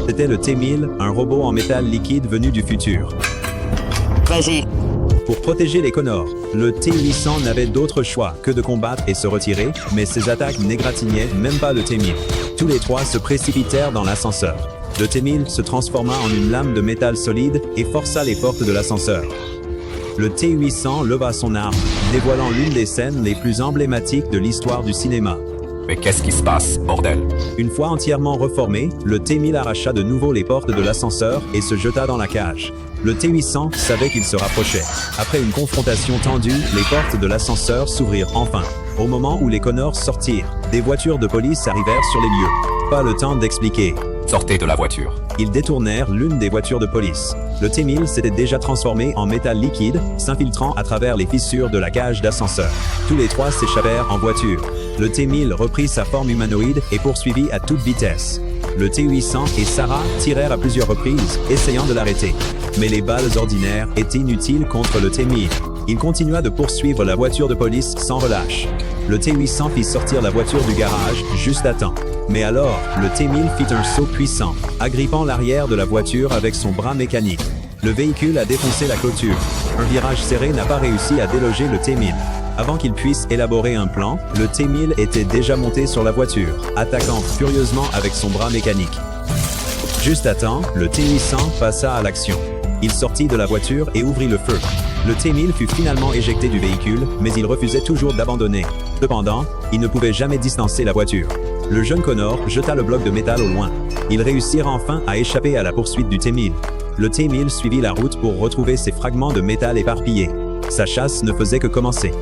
C'était le T-1000, un robot en métal liquide venu du futur. Vas-y. Pour protéger les Connors, le T-800 n'avait d'autre choix que de combattre et se retirer, mais ses attaques n'égratignaient même pas le T-1000. Tous les trois se précipitèrent dans l'ascenseur. Le T-1000 se transforma en une lame de métal solide et força les portes de l'ascenseur. Le T-800 leva son arme, dévoilant l'une des scènes les plus emblématiques de l'histoire du cinéma. Mais qu'est-ce qui se passe, bordel? Une fois entièrement reformé, le T-1000 arracha de nouveau les portes de l'ascenseur et se jeta dans la cage. Le T-800 savait qu'il se rapprochait. Après une confrontation tendue, les portes de l'ascenseur s'ouvrirent enfin. Au moment où les Connors sortirent, des voitures de police arrivèrent sur les lieux. Pas le temps d'expliquer. Sortez de la voiture. Ils détournèrent l'une des voitures de police. Le T-1000 s'était déjà transformé en métal liquide, s'infiltrant à travers les fissures de la cage d'ascenseur. Tous les trois s'échappèrent en voiture. Le T-1000 reprit sa forme humanoïde et poursuivit à toute vitesse. Le T-800 et Sarah tirèrent à plusieurs reprises, essayant de l'arrêter. Mais les balles ordinaires étaient inutiles contre le T-1000. Il continua de poursuivre la voiture de police sans relâche. Le T-800 fit sortir la voiture du garage juste à temps. Mais alors, le T-1000 fit un saut puissant, agrippant l'arrière de la voiture avec son bras mécanique. Le véhicule a défoncé la clôture. Un virage serré n'a pas réussi à déloger le T-1000. Avant qu'il puisse élaborer un plan, le T-1000 était déjà monté sur la voiture, attaquant furieusement avec son bras mécanique. Juste à temps, le T-800 passa à l'action. Il sortit de la voiture et ouvrit le feu. Le T-1000 fut finalement éjecté du véhicule, mais il refusait toujours d'abandonner. Cependant, il ne pouvait jamais distancer la voiture. Le jeune Connor jeta le bloc de métal au loin. Ils réussirent enfin à échapper à la poursuite du T-1000. Le T-1000 suivit la route pour retrouver ses fragments de métal éparpillés. Sa chasse ne faisait que commencer.